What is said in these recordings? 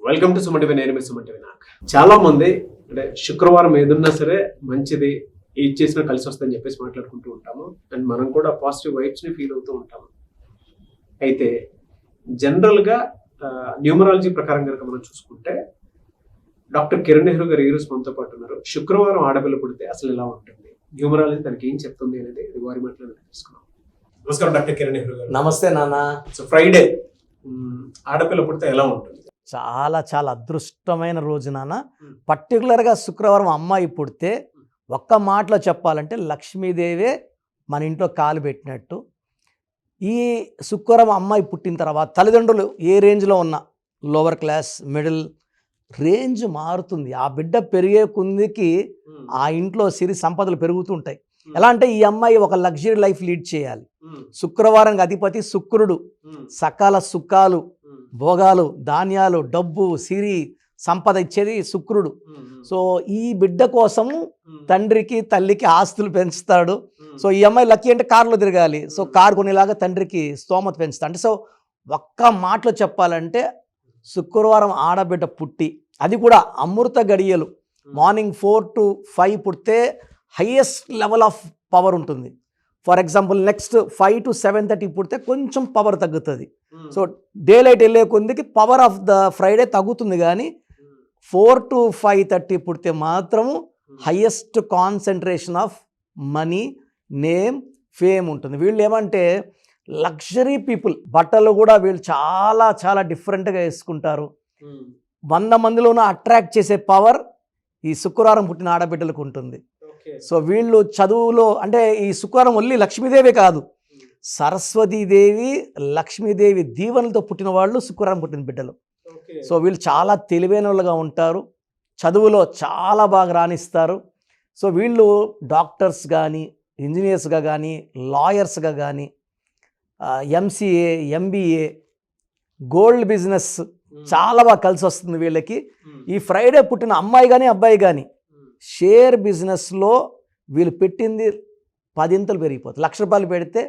Welcome to Suman TV. నేను మీ Suman TV. నాకు చాలా మంది అంటే శుక్రవారం ఏదున్నా సరే మంచిది, ఏది చేసినా కలిసి వస్తుందని చెప్పేసి మాట్లాడుకుంటూ ఉంటాము. అండ్ మనం కూడా పాజిటివ్ వైబ్స్ ని ఫీల్ అవుతూ ఉంటాము. అయితే జనరల్ గా న్యూమరాలజీ ప్రకారం కనుక మనం చూసుకుంటే డాక్టర్ కిరణ్ నెహ్రూ గారు ఈ రోజు మనతో పాటు ఉన్నారు. శుక్రవారం ఆడపిల్ల పుడితే అసలు ఎలా ఉంటుంది, న్యూమరాలజీ తనకి ఏం చెప్తుంది అనేది ఇది వారి మాటలో తెలుసుకున్నాం. నమస్కారం డాక్టర్ కిరణ్ నెహ్రూ గారు. నమస్తే నాన్న. సో ఫ్రైడే ఆడపిల్ల పుడితే ఎలా ఉంటుంది? చాలా చాలా అదృష్టమైన రోజు నాన్న. పర్టికులర్గా శుక్రవారం అమ్మాయి పుడితే ఒక్క మాటలో చెప్పాలంటే లక్ష్మీదేవే మన ఇంట్లో కాలు పెట్టినట్టు. ఈ శుక్రవారం అమ్మాయి పుట్టిన తర్వాత తల్లిదండ్రులు ఏ రేంజ్లో ఉన్నా, లోవర్ క్లాస్, మిడిల్ రేంజ్ మారుతుంది. ఆ బిడ్డ పెరిగే కొందికి ఆ ఇంట్లో సిరి సంపదలు పెరుగుతుంటాయి. ఎలా అంటే ఈ అమ్మాయి ఒక లగ్జరీ లైఫ్ లీడ్ చేయాలి. శుక్రవారం అధిపతి శుక్రుడు. సకాల సుఖాలు, భోగాలు, ధాన్యాలు, డబ్బు, సిరి సంపద ఇచ్చేది శుక్రుడు. సో ఈ బిడ్డ కోసము తండ్రికి తల్లికి ఆస్తులు పెంచుతాడు. సో ఈ అమ్మాయి లక్కీ అంటే కారులో తిరగాలి. సో కారు కొనేలాగా తండ్రికి స్తోమత పెంచుతాడు. అంటే సో ఒక్క మాటలో చెప్పాలంటే శుక్రవారం ఆడబిడ్డ పుట్టి, అది కూడా అమృత గడియలు మార్నింగ్ 4 to 5 పుడితే హైయెస్ట్ లెవెల్ ఆఫ్ పవర్ ఉంటుంది. ఫర్ ఎగ్జాంపుల్ నెక్స్ట్ 5 to 7:30 పుడితే కొంచెం పవర్ తగ్గుతుంది. సో డే లైట్ వెళ్ళే కొందికి పవర్ ఆఫ్ ద ఫ్రైడే తగ్గుతుంది. కానీ 4 to 5:30 పుడితే మాత్రము highest concentration of money, name, fame ఉంటుంది. వీళ్ళు ఏమంటే లగ్జరీ పీపుల్. బట్టలు కూడా వీళ్ళు చాలా చాలా డిఫరెంట్గా వేసుకుంటారు. 100 మందిలోనూ అట్రాక్ట్ చేసే పవర్ ఈ శుక్రవారం పుట్టిన ఆడబిడ్డలకు ఉంటుంది. సో వీళ్ళు చదువులో అంటే ఈ శుక్రవారం ఓన్లీ లక్ష్మీదేవి కాదు, సరస్వతీదేవి, లక్ష్మీదేవి దీవెనలతో పుట్టిన వాళ్ళు శుక్రవారం పుట్టిన బిడ్డలు. సో వీళ్ళు చాలా తెలివైన వాళ్ళుగా ఉంటారు, చదువులో చాలా బాగా రాణిస్తారు. సో వీళ్ళు డాక్టర్స్ కానీ, ఇంజనీర్స్గా కానీ, లాయర్స్గా కానీ, ఎంసీఏ, ఎంబీఏ, గోల్డ్ బిజినెస్ చాలా బాగా కలిసి వస్తుంది వీళ్ళకి. ఈ ఫ్రైడే పుట్టిన అమ్మాయి కానీ అబ్బాయి కానీ షేర్ బిజినెస్లో వీళ్ళు పెట్టింది 10 పెరిగిపోతుంది. ₹1,00,000 పెడితే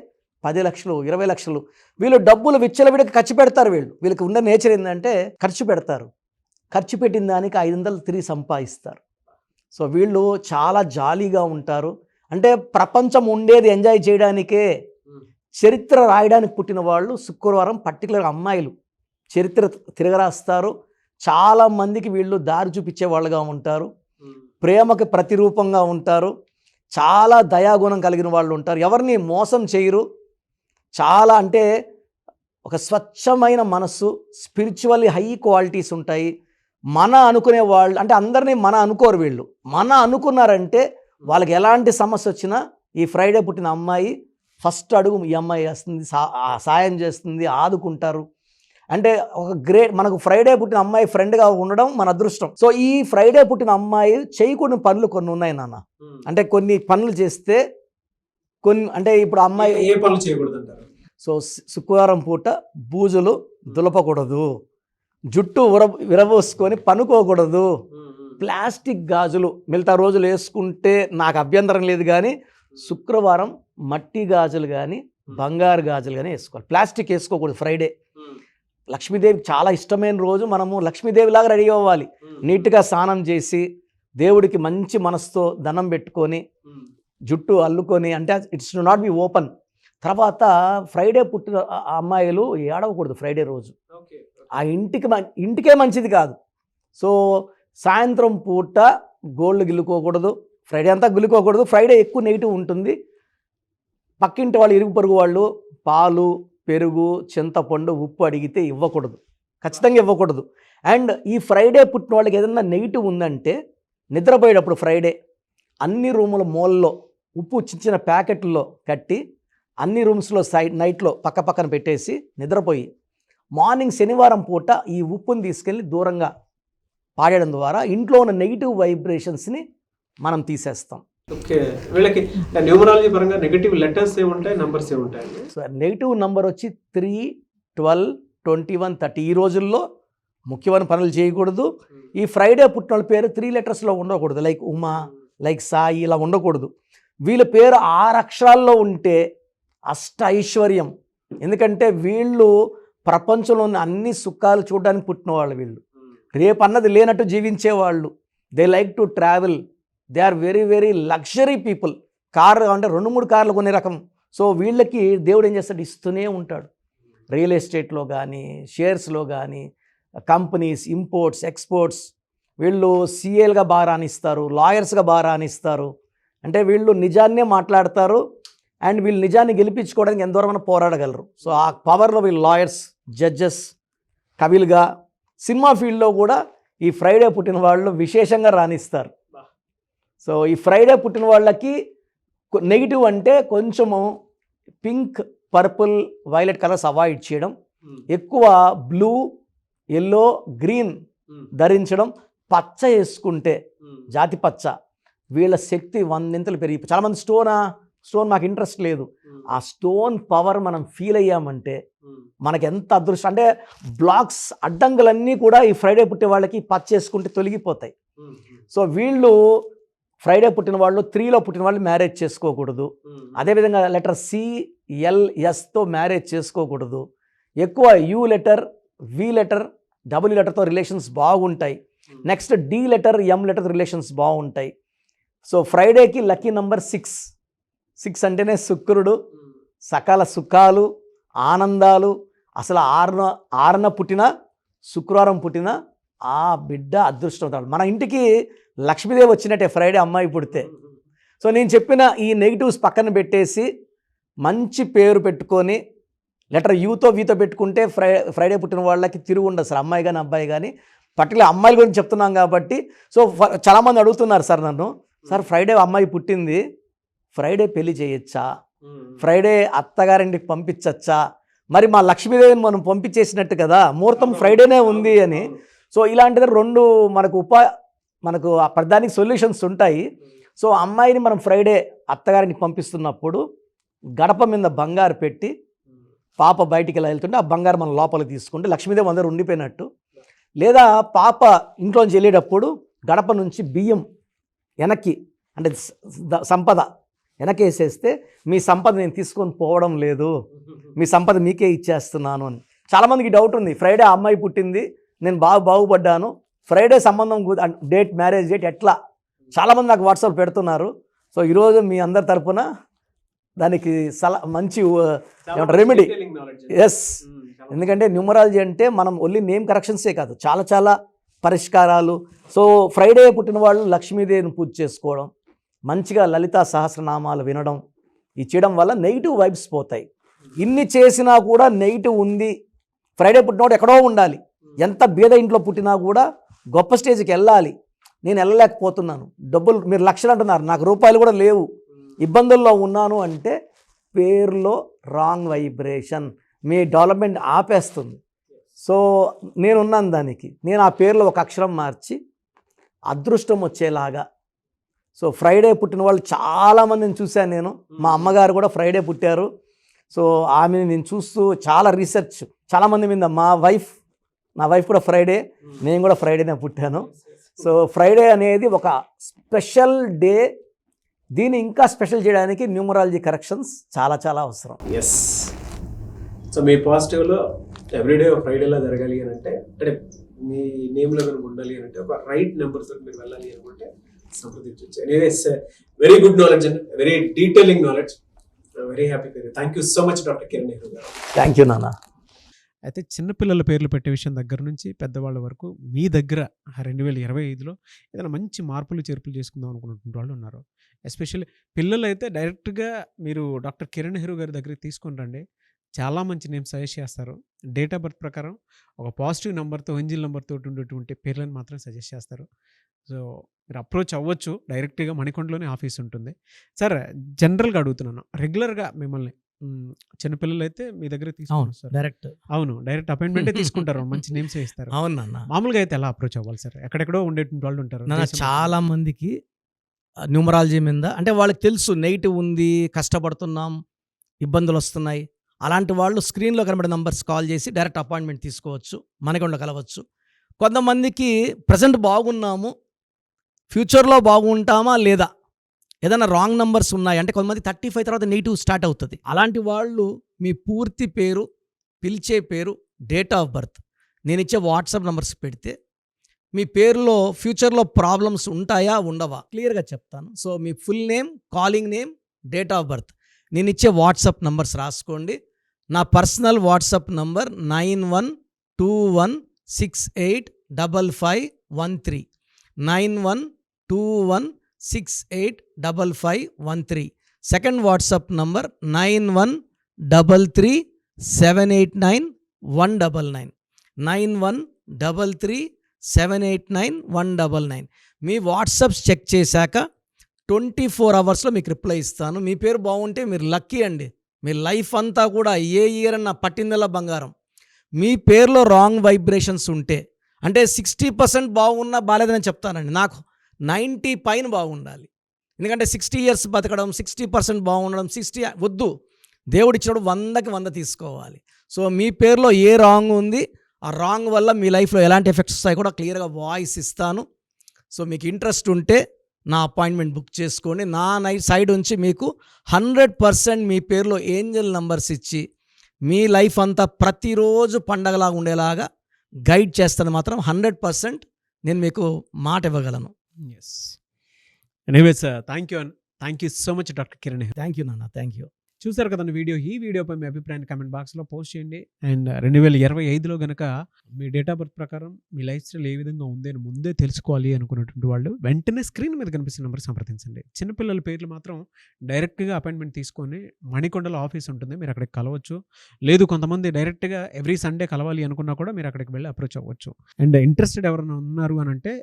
10 లక్షలు, 20 లక్షలు. వీళ్ళు డబ్బులు విచ్చలవిడికి ఖర్చు పెడతారు. వీళ్ళకి ఉన్న నేచర్ ఏంటంటే ఖర్చు పెడతారు. ఖర్చు పెట్టిన దానికి 500 తిరిగి సంపాదిస్తారు. సో వీళ్ళు చాలా జాలీగా ఉంటారు. అంటే ప్రపంచం ఉండేది ఎంజాయ్ చేయడానికే, చరిత్ర రాయడానికి పుట్టిన వాళ్ళు శుక్రవారం పర్టికులర్గా అమ్మాయిలు చరిత్ర తిరగరాస్తారు. చాలామందికి వీళ్ళు దారి చూపించే వాళ్ళుగా ఉంటారు. ప్రేమకి ప్రతిరూపంగా ఉంటారు. చాలా దయాగుణం కలిగిన వాళ్ళు ఉంటారు. ఎవరిని మోసం చేయరు. చాలా అంటే ఒక స్వచ్ఛమైన మనస్సు, స్పిరిచువల్లీ హై క్వాలిటీస్ ఉంటాయి. మన అనుకునే వాళ్ళు అంటే అందరినీ మన అనుకోరు. వీళ్ళు మన అనుకున్నారంటే వాళ్ళకి ఎలాంటి సమస్య వచ్చినా ఈ ఫ్రైడే పుట్టిన అమ్మాయి ఫస్ట్ అడుగు ఈ అమ్మాయి వేస్తుంది, సాయం చేస్తుంది, ఆదుకుంటారు. అంటే ఒక గ్రేట్, మనకు ఫ్రైడే పుట్టిన అమ్మాయి ఫ్రెండ్గా ఉండడం మన అదృష్టం. సో ఈ ఫ్రైడే పుట్టిన అమ్మాయి చేయకూడని పనులు కొన్ని ఉన్నాయి నాన్న. అంటే కొన్ని పనులు చేస్తే కొన్ని, అంటే ఇప్పుడు అమ్మాయి ఏ పనులు చేయకూడదు అంటారు? సో శుక్రవారం పూట బూజులు దులపకూడదు, జుట్టు విరబోసుకొని పనుకోకూడదు, ప్లాస్టిక్ గాజులు మిగతా రోజులు వేసుకుంటే నాకు అభ్యంతరం లేదు. కానీ శుక్రవారం మట్టి గాజులు కానీ బంగారు గాజులు కానీ వేసుకోవాలి. ప్లాస్టిక్ వేసుకోకూడదు ఫ్రైడే. లక్ష్మీదేవికి చాలా ఇష్టమైన రోజు. మనము లక్ష్మీదేవిలాగా రెడీ అవ్వాలి. నీట్గా స్నానం చేసి దేవుడికి మంచి మనసుతో దండం పెట్టుకొని జుట్టు అల్లుకొని, అంటే it's do not be open. తర్వాత ఫ్రైడే పుట్టిన అమ్మాయిలు ఏడవకూడదు ఫ్రైడే రోజు. ఆ ఇంటికే మంచిది కాదు. సో సాయంత్రం పూట గోల్డ్ గిల్లుకోకూడదు, ఫ్రైడే అంతా గిల్లుకోకూడదు. ఫ్రైడే ఎక్కువ నెగిటివ్ ఉంటుంది. పక్కింటి వాళ్ళు, ఇరుగు పొరుగు వాళ్ళు పాలు, పెరుగు, చింతపండు, ఉప్పు అడిగితే ఇవ్వకూడదు, ఖచ్చితంగా ఇవ్వకూడదు. అండ్ ఈ ఫ్రైడే పుట్టిన వాళ్ళకి ఏదైనా నెగిటివ్ ఉందంటే నిద్రపోయేటప్పుడు ఫ్రైడే అన్ని రూముల మూలలో ఉప్పు చిన్న చిన్న ప్యాకెట్లో కట్టి అన్ని రూమ్స్లో నైట్లో పక్క పక్కన పెట్టేసి నిద్రపోయి మార్నింగ్ శనివారం పూట ఈ ఉప్పుని తీసుకెళ్ళి దూరంగా పాడేయడం ద్వారా ఇంట్లో ఉన్న నెగిటివ్ వైబ్రేషన్స్ని మనం తీసేస్తాం. ఓకే, వీళ్ళకి న్యూమరాలజీ పరంగా నెగటివ్ లెటర్స్ ఏముంటాయి, నంబర్స్ ఏముంటాయి? సో నెగిటివ్ నంబర్ వచ్చి 3, 12, 21, 30. ఈ రోజుల్లో ముఖ్యమైన పనులు చేయకూడదు. ఈ ఫ్రైడే పుట్టిన వాళ్ళ పేరు 3 లెటర్స్లో ఉండకూడదు. లైక్ ఉమా, లైక్ సాయి, ఇలా ఉండకూడదు. వీళ్ళ పేరు 6 అక్షరాల్లో ఉంటే అష్ట ఐశ్వర్యం. ఎందుకంటే వీళ్ళు ప్రపంచంలోని అన్ని సుఖాలు చూడడానికి పుట్టిన వాళ్ళు. వీళ్ళు రేపు అన్నది లేనట్టు జీవించేవాళ్ళు. They like to travel, they are very very luxury people. Car అంటే 2-3 కార్లు కొనే రకం. సో వీళ్ళకి దేవుడు ఏం చేస్తాడు, ఇస్తూనే ఉంటాడు. రియల్ ఎస్టేట్లో కానీ, షేర్స్లో కానీ, కంపెనీస్, ఇంపోర్ట్స్, ఎక్స్పోర్ట్స్. వీళ్ళు సీఏలుగా బాగా రాణిస్తారు, లాయర్స్గా బాగా రాణిస్తారు. అంటే వీళ్ళు నిజాన్నే మాట్లాడతారు అండ్ వీళ్ళు నిజాన్ని గెలిపించుకోవడానికి ఎంతవరకు పోరాడగలరు. సో ఆ పవర్లో వీళ్ళు లాయర్స్, జడ్జెస్, కవిలుగా, సినిమా ఫీల్డ్లో కూడా ఈ ఫ్రైడే పుట్టిన వాళ్ళు విశేషంగా రాణిస్తారు. సో ఈ ఫ్రైడే పుట్టిన వాళ్ళకి నెగిటివ్ అంటే కొంచెము pink, purple, violet colours avoid చేయడం, ఎక్కువ బ్లూ, ఎల్లో, గ్రీన్ ధరించడం, పచ్చ వేసుకుంటే జాతి పచ్చ వీళ్ళ శక్తి 100 పెరిగి. చాలామంది స్టోన్ మాకు ఇంట్రెస్ట్ లేదు. ఆ స్టోన్ పవర్ మనం ఫీల్ అయ్యామంటే మనకి ఎంత అదృష్టం. అంటే బ్లాక్స్, అడ్డంకులన్నీ కూడా ఈ ఫ్రైడే పుట్టే వాళ్ళకి పచ్చ వేసుకుంటే తొలగిపోతాయి. సో వీళ్ళు ఫ్రైడే పుట్టిన వాళ్ళు, 3లో పుట్టిన వాళ్ళు మ్యారేజ్ చేసుకోకూడదు. అదేవిధంగా లెటర్ CLSతో మ్యారేజ్ చేసుకోకూడదు. ఎక్కువ U letter, V letter, W లెటర్తో రిలేషన్స్ బాగుంటాయి. Next D letter, M letter relations బాగుంటాయి. సో ఫ్రైడేకి లక్కీ నంబర్ 6 అంటేనే శుక్రుడు, సకల సుఖాలు, ఆనందాలు. అసలు ఆరున పుట్టిన, శుక్రవారం పుట్టిన ఆ బిడ్డ అదృష్టవంతుడు. మన ఇంటికి లక్ష్మీదేవి వచ్చినట్టే ఫ్రైడే అమ్మాయి పుడితే. సో నేను చెప్పిన ఈ నెగిటివ్స్ పక్కన పెట్టేసి మంచి పేరు పెట్టుకొని లెటర్ Uతో Vతో పెట్టుకుంటే ఫ్రైడే పుట్టిన వాళ్ళకి తిరుగు ఉండదు సార్, అమ్మాయి కానీ అబ్బాయి కానీ. పర్టికులర్ అమ్మాయిల గురించి చెప్తున్నాం కాబట్టి. సో చాలామంది అడుగుతున్నారు సార్ నన్ను, సార్ ఫ్రైడే అమ్మాయి పుట్టింది, ఫ్రైడే పెళ్లి చేయొచ్చా, ఫ్రైడే అత్తగారింటికి పంపించచ్చా, మరి మా లక్ష్మీదేవిని మనం పంపించేసినట్టు కదా, ముహూర్తం ఫ్రైడేనే ఉంది అని. సో ఇలాంటిది 2 మనకు ఆ ప్రధానికి సొల్యూషన్స్ ఉంటాయి. సో అమ్మాయిని మనం ఫ్రైడే అత్తగారికి పంపిస్తున్నప్పుడు గడప మీద బంగారు పెట్టి పాప బయటికి ఇలా వెళ్తుంటే ఆ బంగారు మనం లోపలికి తీసుకుంటే లక్ష్మీదేవి అందరూ ఉండిపోయినట్టు. లేదా పాప ఇంట్లోంచి వెళ్ళేటప్పుడు గడప నుంచి బియ్యం వెనక్కి, అంటే సంపద వెనకేసేస్తే మీ సంపద నేను తీసుకొని పోవడం లేదు, మీ సంపద మీకే ఇచ్చేస్తున్నాను అని. చాలామందికి డౌట్ ఉంది, ఫ్రైడే అమ్మాయి పుట్టింది, నేను బాగుపడ్డాను, ఫ్రైడే సంబంధం డేట్, మ్యారేజ్ డేట్ ఎట్లా? చాలామంది నాకు వాట్సాప్ పెడుతున్నారు. సో ఈరోజు మీ అందరి తరపున దానికి మంచి రెమెడీ. ఎస్, ఎందుకంటే న్యూమరాలజీ అంటే మనం ఓన్లీ నేమ్ కరెక్షన్సే కాదు, చాలా పరిష్కారాలు. సో ఫ్రైడే పుట్టిన వాళ్ళు లక్ష్మీదేవిని పూజ చేసుకోవడం, మంచిగా లలితా సహస్రనామాలు వినడం, ఇది చేయడం వల్ల నెగిటివ్ వైబ్స్ పోతాయి. ఇన్ని చేసినా కూడా నెగిటివ్ ఉంది. ఫ్రైడే పుట్టినవాడు ఎక్కడో ఉండాలి, ఎంత బీద ఇంట్లో పుట్టినా కూడా గొప్ప స్టేజ్కి వెళ్ళాలి. నేను వెళ్ళలేకపోతున్నాను, డబ్బులు మీరు లక్షలు అంటున్నారు, నాకు రూపాయలు కూడా లేవు, ఇబ్బందుల్లో ఉన్నాను అంటే పేరులో రాంగ్ వైబ్రేషన్, మీ డెవలప్మెంట్ ఆపేస్తుంది. సో నేనున్నాను దానికి, నేను ఆ పేరులో ఒక అక్షరం మార్చి అదృష్టం వచ్చేలాగా. సో ఫ్రైడే పుట్టిన వాళ్ళు చాలామందిని చూశాను నేను. మా అమ్మగారు కూడా ఫ్రైడే పుట్టారు. సో ఆమెని నేను చూస్తూ చాలా రీసెర్చ్ చాలామంది మీద. నా వైఫ్ కూడా ఫ్రైడే, నేను కూడా ఫ్రైడేనే పుట్టాను. సో ఫ్రైడే అనేది ఒక స్పెషల్ డే. దీన్ని ఇంకా స్పెషల్ చేయడానికి న్యూమరాలజీ కరెక్షన్స్ చాలా అవసరం. ఎస్. సో మీ పాజిటివ్లో ఎవ్రీడే ఫ్రైడేలా జరగాలి అని అంటే మీ నేమ్లో కనుక ఉండాలి అని అంటే ఒక రైట్ నెంబర్స్ మీరు వెళ్ళాలి అనుకుంటే సంప్రదించవచ్చు. Anyways, very good knowledge and very detailing knowledge. Very happy. Thank you so much doctor Kiran Nehru garu. Thank you నాన్న. అయితే చిన్నపిల్లల పేర్లు పెట్టే విషయం దగ్గర నుంచి పెద్దవాళ్ళ వరకు మీ దగ్గర 2025లో ఏదైనా మంచి మార్పులు చేర్పులు చేసుకుందాం అనుకున్నటువంటి వాళ్ళు ఉన్నారు. ఎస్పెషల్లీ పిల్లలు అయితే డైరెక్ట్గా మీరు డాక్టర్ కిరణ్ నెహ్రూ గారి దగ్గరికి తీసుకొని రండి. చాలా మంచి నేమ్ సజెస్ట్ చేస్తారు. డేట్ ఆఫ్ బర్త్ ప్రకారం ఒక పాజిటివ్ నెంబర్తో, ఎంజిల్ నెంబర్తో ఉండేటువంటి పేర్లను మాత్రం సజెస్ట్ చేస్తారు. సో మీరు అప్రోచ్ అవ్వచ్చు. డైరెక్ట్గా మణికొండలోనే ఆఫీస్ ఉంటుంది. సార్ జనరల్గా అడుగుతున్నాను, రెగ్యులర్గా మిమ్మల్ని చిన్నపిల్లలు అయితే మీ దగ్గర తీసుకుంటారు డైరెక్ట్ అపాయింట్మెంటే తీసుకుంటారు, మంచి నేమ్స్ ఇస్తారు. అవునన్నా. మామూలుగా అయితే ఎలా అప్రోచ్ అవ్వాలి సార్? ఎక్కడెక్కడో ఉండేటువంటి వాళ్ళు ఉంటారు. చాలా మందికి న్యూమరాలజీ మీద అంటే వాళ్ళకి తెలుసు నెగిటివ్ ఉంది, కష్టపడుతున్నాం, ఇబ్బందులు వస్తున్నాయి. అలాంటి వాళ్ళు స్క్రీన్లో కనబడే నంబర్స్ కాల్ చేసి డైరెక్ట్ అపాయింట్మెంట్ తీసుకోవచ్చు, మనకొండ కలవచ్చు. కొంతమందికి ప్రజెంట్ బాగున్నాము, ఫ్యూచర్లో బాగుంటామా లేదా, ఏదైనా రాంగ్ నంబర్స్ ఉన్నాయి అంటే కొంతమంది 35 తర్వాత నెగిటివ్ స్టార్ట్ అవుతుంది. అలాంటి వాళ్ళు మీ పూర్తి పేరు, పిలిచే పేరు, డేట్ ఆఫ్ బర్త్ నేను ఇచ్చే వాట్సాప్ నంబర్స్ పెడితే మీ పేరులో ఫ్యూచర్లో ప్రాబ్లమ్స్ ఉంటాయా ఉండవా క్లియర్గా చెప్తాను. So me full name, calling name, date of birth, నేను ఇచ్చే వాట్సాప్ నంబర్స్ రాసుకోండి. నా personal WhatsApp number 9121685513, 9121685513. Second WhatsApp number 9133789199, 9133789199. మీ వాట్సాప్స్ చెక్ చేశాక 24 అవర్స్లో మీకు రిప్లై ఇస్తాను. మీ పేరు బాగుంటే మీరు లక్కీ అండి. మీ లైఫ్ అంతా కూడా ఏ ఇయర్ అన్న పట్టిందల్లా బంగారం. మీ పేరులో రాంగ్ వైబ్రేషన్స్ ఉంటే, అంటే 60% బాగున్నా బాగాలేదని చెప్తానండి. నాకు 90 పైన బాగుండాలి. ఎందుకంటే 60 ఇయర్స్ బతకడం, 60% బాగుండడం, 60 వద్దు. దేవుడిచ్చినప్పుడు 100కి 100 తీసుకోవాలి. సో మీ పేరులో ఏ రాంగ్ ఉంది, ఆ రాంగ్ వల్ల మీ లైఫ్లో ఎలాంటి ఎఫెక్ట్స్ వస్తాయి కూడా క్లియర్గా వాయిస్ ఇస్తాను. సో మీకు ఇంట్రెస్ట్ ఉంటే నా అపాయింట్మెంట్ బుక్ చేసుకోండి. నా సైడ్ నుంచి మీకు 100% మీ పేరులో ఏంజల్ నంబర్స్ ఇచ్చి మీ లైఫ్ అంతా ప్రతిరోజు పండగలాగా ఉండేలాగా గైడ్ చేస్తాను. మాత్రం 100% నేను మీకు మాట ఇవ్వగలను. Yes. Anyways thank you so much doctor Kiran. Thank you నాన్న, థ్యాంక్ యూ. చూసారు కదండి వీడియో. ఈ వీడియోపై మీ అభిప్రాయాన్ని కామెంట్ బాక్స్లో పోస్ట్ చేయండి. అండ్ 2025లో కనుక మీ డేట్ ఆఫ్ బర్త్ ప్రకారం మీ లైఫ్ స్టైల్ ఏ విధంగా ఉంది అని ముందే తెలుసుకోవాలి అనుకున్నటువంటి వాళ్ళు వెంటనే స్క్రీన్ మీద కనిపిస్తున్న నెంబర్ సంప్రదించండి. చిన్నపిల్లల పేర్లు మాత్రం డైరెక్ట్గా అపాయింట్మెంట్ తీసుకొని మణికొండలో ఆఫీస్ ఉంటుంది, మీరు అక్కడికి కలవచ్చు. లేదు కొంతమంది డైరెక్ట్గా ఎవ్రీ సండే కలవాలి అనుకున్నా కూడా మీరు అక్కడికి వెళ్ళి అప్రోచ్ అవ్వచ్చు. అండ్ ఇంట్రెస్టెడ్ ఎవరైనా ఉన్నారు అని అంటే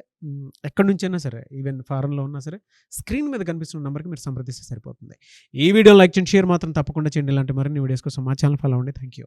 ఎక్కడి నుంచైనా సరే, ఈవెన్ ఫారెన్లో ఉన్నా సరే, స్క్రీన్ మీద కనిపిస్తున్న నెంబర్కి మీరు సంప్రదిస్తే సరిపోతుంది. ఈ వీడియో లైక్ చేయండి, షేర్ మాత్రం తప్పకుండా చేయండి. ఇలాంటి మరిన్ని వీడియోస్ కోసం మా ఛానల్ ఫాలో అవ్వండి. Thank you.